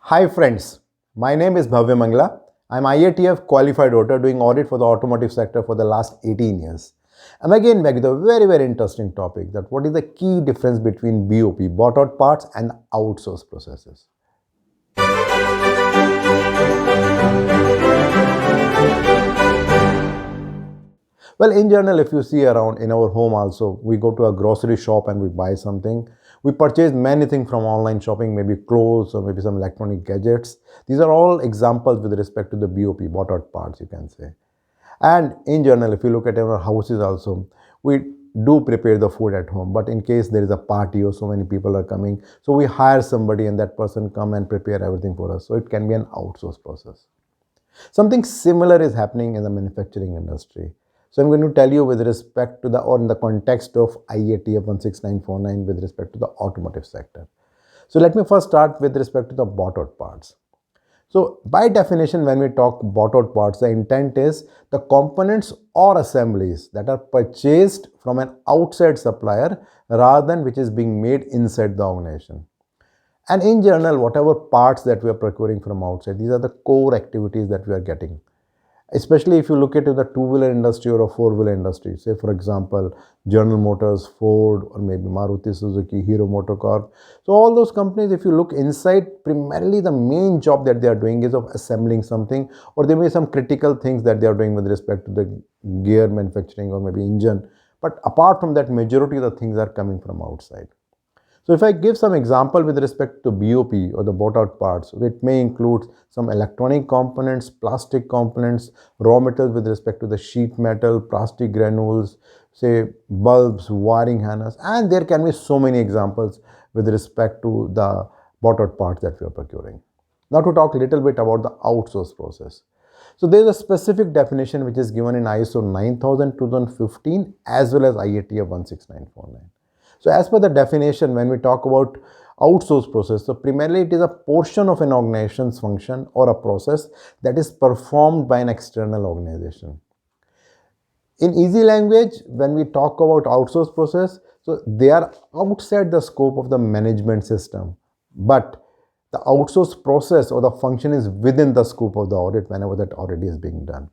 Hi friends, my name is Bhavya Mangla. I'm IATF qualified auditor doing audit for the automotive sector for the last 18 years. I'm again back with a very interesting topic that what is the key difference between BOP, bought out parts and outsourced processes. Well, in general, if you see around in our home also, we go to a grocery shop and we buy something. We purchase many things from online shopping, maybe clothes or maybe some electronic gadgets. These are all examples with respect to the BOP, bought out parts, you can say. And in general, if you look at our houses also, we do prepare the food at home. But in case there is a party or so many people are coming, so we hire somebody and that person come and prepare everything for us. So it can be an outsourced process. Something similar is happening in the manufacturing industry. So I'm going to tell you with respect to the or in the context of IATF 16949 with respect to the automotive sector. So let me first start with respect to the bought out parts. So by definition, when we talk bought out parts, the intent is the components or assemblies that are purchased from an outside supplier rather than which is being made inside the organization. And in general, whatever parts that we are procuring from outside, these are the core activities that we are getting. Especially if you look at the two-wheeler industry or a four-wheeler industry, say for example, General Motors, Ford, or maybe Maruti Suzuki, Hero Motocorp. So all those companies, if you look inside, primarily the main job that they are doing is of assembling something, or there may be some critical things that they are doing with respect to the gear manufacturing or maybe engine. But apart from that, majority of the things are coming from outside. So if I give some example with respect to BOP or the bought out parts, so it may include some electronic components, plastic components, raw materials with respect to the sheet metal, plastic granules, say bulbs, wiring harness, and there can be so many examples with respect to the bought out parts that we are procuring. Now to talk a little bit about the outsource process. So there is a specific definition which is given in ISO 9000 2015 as well as IATF 16949. So as per the definition, when we talk about outsource process, so primarily it is a portion of an organization's function or a process that is performed by an external organization. In easy language, when we talk about outsource process, so they are outside the scope of the management system, but the outsource process or the function is within the scope of the audit whenever that audit is being done.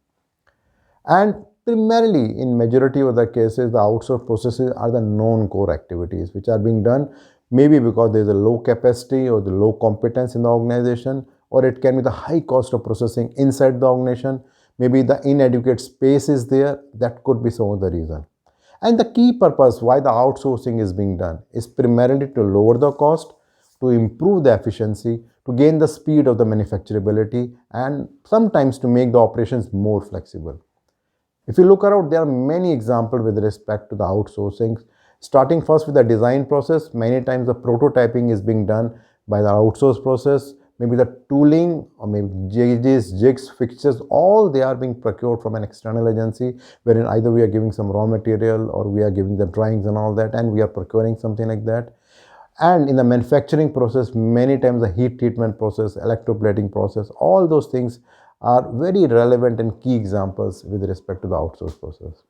And primarily in majority of the cases, the outsourced processes are the non-core activities which are being done maybe because there is a low capacity or the low competence in the organization, or it can be the high cost of processing inside the organization. Maybe the inadequate space is there. That could be some of the reason. And the key purpose why the outsourcing is being done is primarily to lower the cost, to improve the efficiency, to gain the speed of the manufacturability, and sometimes to make the operations more flexible. If you look around, there are many examples with respect to the outsourcing. Starting first with the design process, many times the prototyping is being done by the outsource process. Maybe the tooling or maybe gauges, jigs, fixtures, all they are being procured from an external agency, wherein either we are giving some raw material or we are giving the drawings and all that, and we are procuring something like that. And in the manufacturing process, many times the heat treatment process, electroplating process, all those things are very relevant and key examples with respect to the outsource process.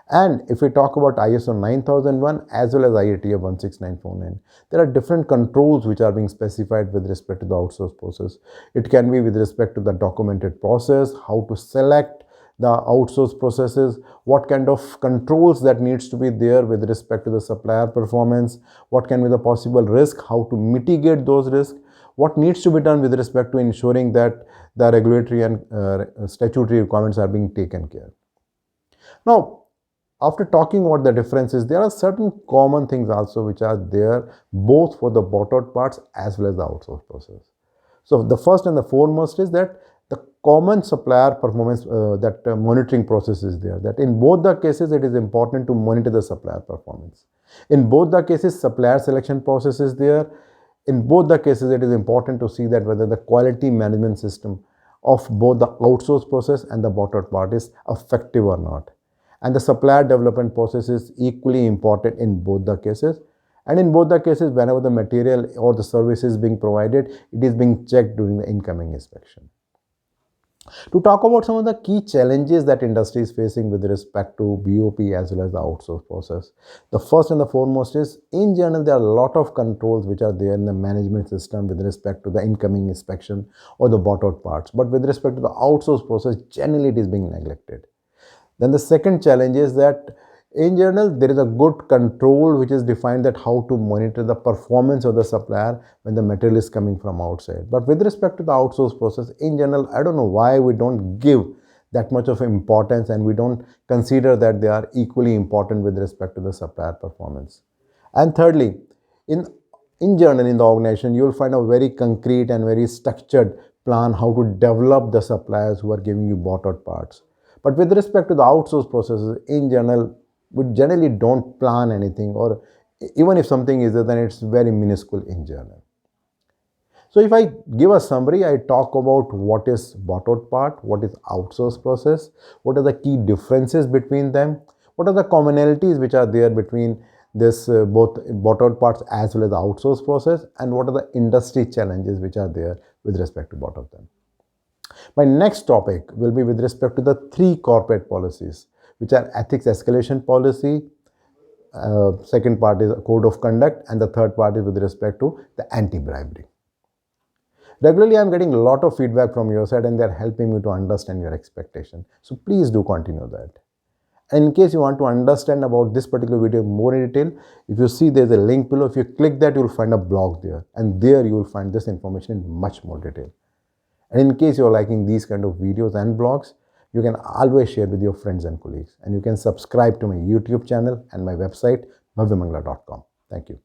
And if we talk about ISO 9001 as well as IATF 16949, there are different controls which are being specified with respect to the outsource process. It can be with respect to the documented process, how to select the outsource processes, what kind of controls that needs to be there with respect to the supplier performance, what can be the possible risk, how to mitigate those risks, what needs to be done with respect to ensuring that the regulatory and statutory requirements are being taken care. Now, after talking about the differences, there are certain common things also which are there both for the bought out parts as well as the outsource process. So the first and the foremost is that the common supplier performance monitoring process is there, that in both the cases it is important to monitor the supplier performance. In both the cases, supplier selection process is there. In both the cases, it is important to see that whether the quality management system of both the outsource process and the bought out part is effective or not. And the supplier development process is equally important in both the cases. And in both the cases, whenever the material or the service is being provided, it is being checked during the incoming inspection. To talk about some of the key challenges that industry is facing with respect to BOP as well as the outsource process. The first and the foremost is, in general, there are a lot of controls which are there in the management system with respect to the incoming inspection or the bought out parts. But with respect to the outsource process, generally it is being neglected. Then the second challenge is that in general there is a good control which is defined that how to monitor the performance of the supplier when the material is coming from outside. But with respect to the outsource process in general, I don't know why we don't give that much of importance and we don't consider that they are equally important with respect to the supplier performance. And thirdly, in in general in the organization you will find a very concrete and very structured plan how to develop the suppliers who are giving you bought out parts. But with respect to the outsource processes in general, we generally don't plan anything, or even if something is there, then it's very minuscule in general. So if I give a summary, I talk about what is bought out part, what is outsource process, what are the key differences between them, what are the commonalities which are there between this both bought out parts as well as the outsource process, and what are the industry challenges which are there with respect to both of them. My next topic will be with respect to the three corporate policies, which are ethics escalation policy, second part is code of conduct, and the third part is with respect to the anti-bribery. Regularly, I'm getting a lot of feedback from your side and they're helping me to understand your expectation. So please do continue that. And in case you want to understand about this particular video more in detail, if you see there's a link below, if you click that, you'll find a blog there. And there you will find this information in much more detail. And in case you're liking these kind of videos and blogs, you can always share with your friends and colleagues. And you can subscribe to my YouTube channel and my website, bhavyamangala.com. Thank you.